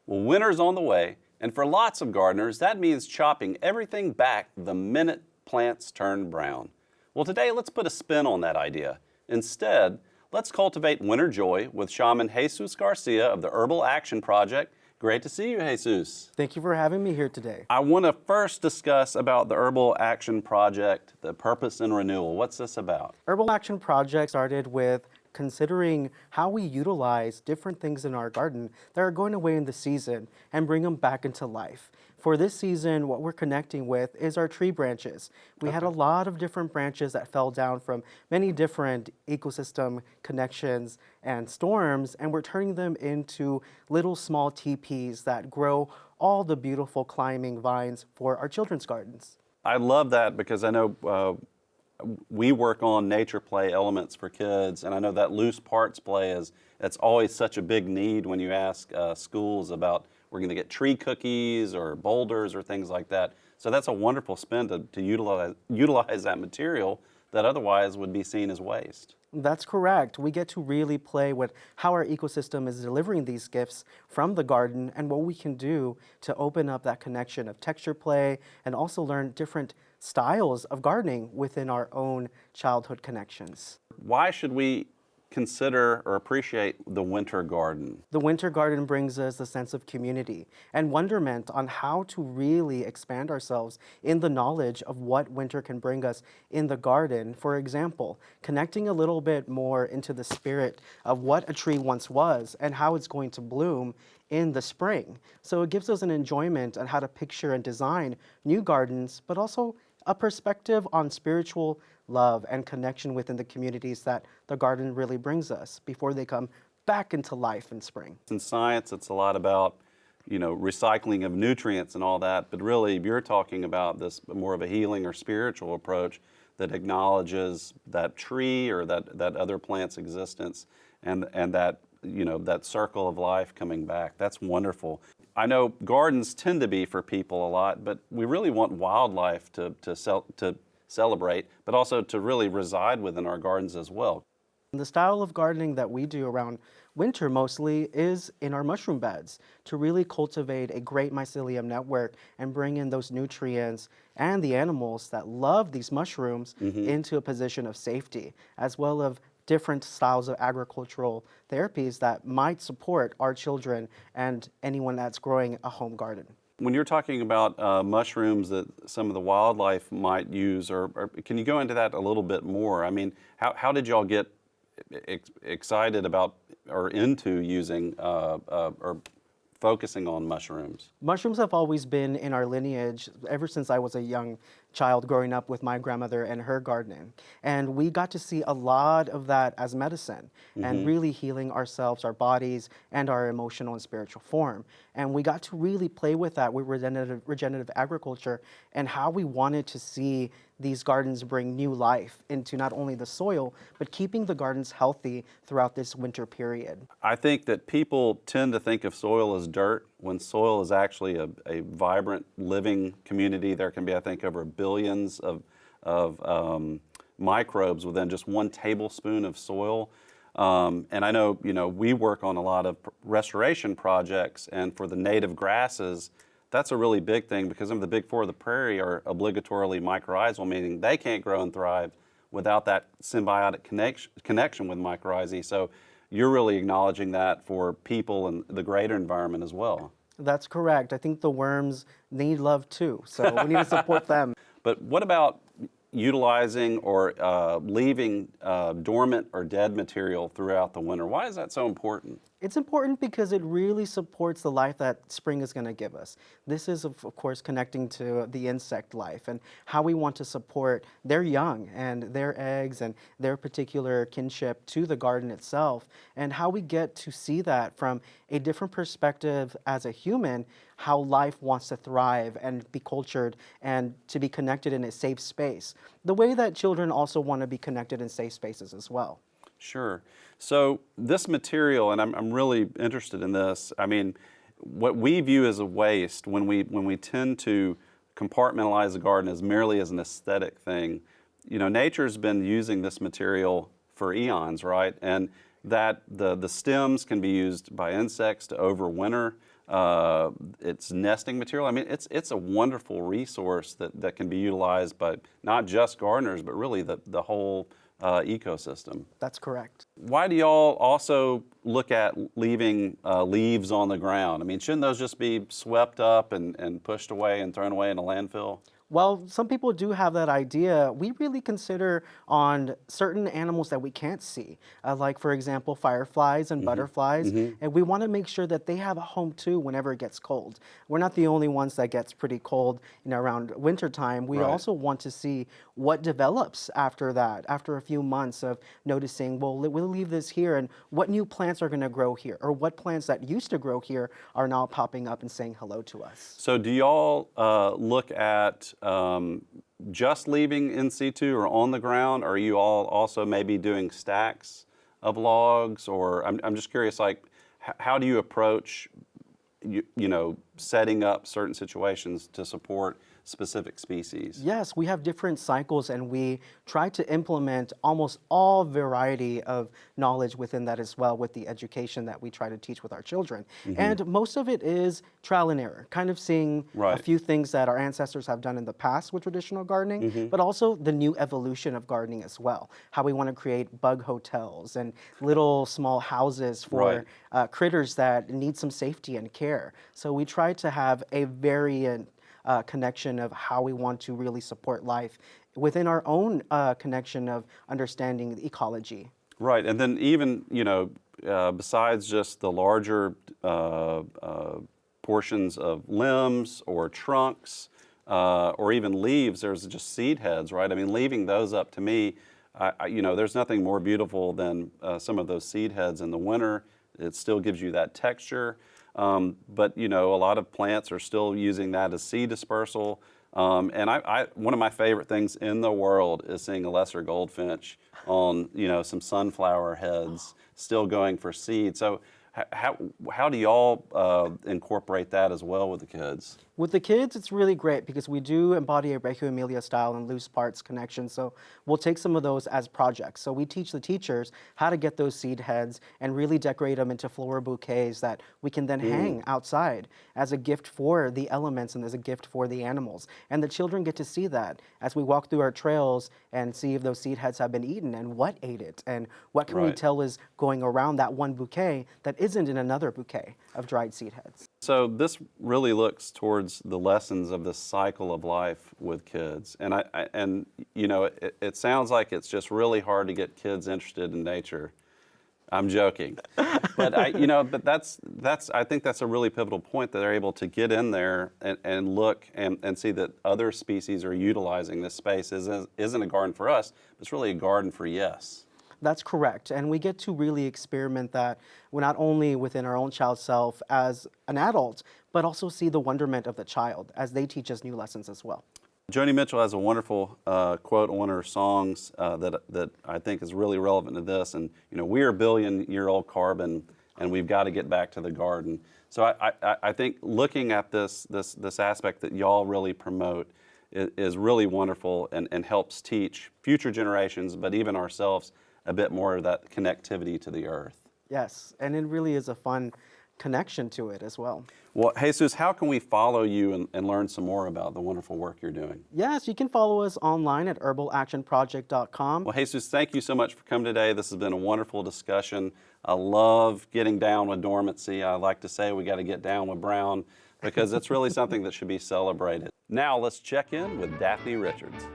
Well, winter's on the way, and for lots of gardeners, that means chopping everything back the minute plants turn brown. Well, today let's put a spin on that idea. Instead, let's cultivate winter joy with Shaman Jesus Garcia of the Herbal Action Project. Great to see you, Jesus. Thank you for having me here today. I want to first discuss about the Herbal Action Project, the purpose and renewal. What's this about? Herbal Action Project started with considering how we utilize different things in our garden that are going away in the season and bring them back into life. For this season, what we're connecting with is our tree branches. We had a lot of different branches that fell down from many different ecosystem connections and storms, and we're turning them into little small teepees that grow all the beautiful climbing vines for our children's gardens. I love that because I know we work on nature play elements for kids, and I know that loose parts play it's always such a big need when you ask schools about we're going to get tree cookies or boulders or things like that. So that's a wonderful spin to utilize that material that otherwise would be seen as waste. That's correct. We get to really play with how our ecosystem is delivering these gifts from the garden and what we can do to open up that connection of texture play and also learn different styles of gardening within our own childhood connections. Why should we consider or appreciate the winter garden? The winter garden brings us a sense of community and wonderment on how to really expand ourselves in the knowledge of what winter can bring us in the garden. For example, connecting a little bit more into the spirit of what a tree once was and how it's going to bloom in the spring. So it gives us an enjoyment on how to picture and design new gardens, but also a perspective on spiritual love and connection within the communities that the garden really brings us before they come back into life in spring. In science, it's a lot about, recycling of nutrients and all that, but really you're talking about this more of a healing or spiritual approach that acknowledges that tree or that other plant's existence and that, that circle of life coming back. That's wonderful. I know gardens tend to be for people a lot, but we really want wildlife to celebrate, but also to really reside within our gardens as well. The style of gardening that we do around winter mostly is in our mushroom beds to really cultivate a great mycelium network and bring in those nutrients and the animals that love these mushrooms into a position of safety, as well as different styles of agricultural therapies that might support our children and anyone that's growing a home garden. When you're talking about mushrooms that some of the wildlife might use, or can you go into that a little bit more? I mean, how did y'all get excited about or into using or focusing on mushrooms? Mushrooms have always been in our lineage ever since I was a young child growing up with my grandmother and her gardening. And we got to see a lot of that as medicine and really healing ourselves, our bodies, and our emotional and spiritual form. And we got to really play with that with regenerative agriculture and how we wanted to see these gardens bring new life into not only the soil, but keeping the gardens healthy throughout this winter period. I think that people tend to think of soil as dirt when soil is actually a vibrant, living community. There can be, I think, over billions of microbes within just 1 tablespoon of soil. And I know, we work on a lot of restoration projects, and for the native grasses, that's a really big thing because some of the big four of the prairie are obligatorily mycorrhizal, meaning they can't grow and thrive without that symbiotic connection with mycorrhizae. So you're really acknowledging that for people and the greater environment as well. That's correct. I think the worms need love too, so we need to support them. But what about utilizing or leaving dormant or dead material throughout the winter? Why is that so important? It's important because it really supports the life that spring is going to give us. This is, of course, connecting to the insect life and how we want to support their young and their eggs and their particular kinship to the garden itself, and how we get to see that from a different perspective as a human, how life wants to thrive and be cultured and to be connected in a safe space, the way that children also want to be connected in safe spaces as well. Sure. So this material, and I'm really interested in this, I mean, what we view as a waste when we tend to compartmentalize the garden as merely as an aesthetic thing, nature's been using this material for eons, right? And that the stems can be used by insects to overwinter. its nesting material. I mean, it's a wonderful resource that can be utilized by not just gardeners, but really the whole ecosystem. That's correct. Why do y'all also look at leaving leaves on the ground? I mean, shouldn't those just be swept up and pushed away and thrown away in a landfill? Well, some people do have that idea. We really consider on certain animals that we can't see, like, for example, fireflies and butterflies, and we want to make sure that they have a home too whenever it gets cold. We're not the only ones that gets pretty cold, around wintertime. We Right. also want to see what develops after that, after a few months of noticing, well, we'll leave this here, and what new plants are going to grow here, or what plants that used to grow here are now popping up and saying hello to us. So do y'all look at just leaving in situ or on the ground? Or are you all also maybe doing stacks of logs? Or I'm just curious, like, how do you approach, setting up certain situations to support specific species? Yes, we have different cycles, and we try to implement almost all variety of knowledge within that as well with the education that we try to teach with our children. And most of it is trial and error, kind of seeing a Right. few things that our ancestors have done in the past with traditional gardening, but also the new evolution of gardening as well. How we want to create bug hotels and little small houses for Right. critters that need some safety and care. So we try to have a variant connection of how we want to really support life within our own connection of understanding the ecology. Right, and then even, besides just the larger portions of limbs or trunks or even leaves, there's just seed heads, right? I mean, leaving those up to me, there's nothing more beautiful than some of those seed heads in the winter. It still gives you that texture. But a lot of plants are still using that as seed dispersal. And one of my favorite things in the world is seeing a lesser goldfinch on some sunflower heads still going for seed. So how do y'all incorporate that as well with the kids? With the kids, it's really great because we do embody a Reggio Emilia style and loose parts connection. So we'll take some of those as projects. So we teach the teachers how to get those seed heads and really decorate them into floral bouquets that we can then hang outside as a gift for the elements and as a gift for the animals. And the children get to see that as we walk through our trails and see if those seed heads have been eaten and what ate it and what can we Right. tell is going around that one bouquet that isn't in another bouquet of dried seed heads. So this really looks towards the lessons of this cycle of life with kids, and it sounds like it's just really hard to get kids interested in nature. I'm joking, but I think that's a really pivotal point that they're able to get in there and look and see that other species are utilizing this space. Isn't a garden for us, but it's really a garden for yes. That's correct. And we get to really experiment that we're not only within our own child self as an adult, but also see the wonderment of the child as they teach us new lessons as well. Joni Mitchell has a wonderful quote on one of her songs that I think is really relevant to this. And we're a billion-year-old carbon, and we've got to get back to the garden. So I think looking at this aspect that y'all really promote is really wonderful and helps teach future generations, but even ourselves, a bit more of that connectivity to the earth. Yes, and it really is a fun connection to it as well. Well, Jesus, how can we follow you and learn some more about the wonderful work you're doing? Yes, you can follow us online at herbalactionproject.com. Well, Jesus, thank you so much for coming today. This has been a wonderful discussion. I love getting down with dormancy. I like to say we got to get down with brown because it's really something that should be celebrated. Now let's check in with Daphne Richards.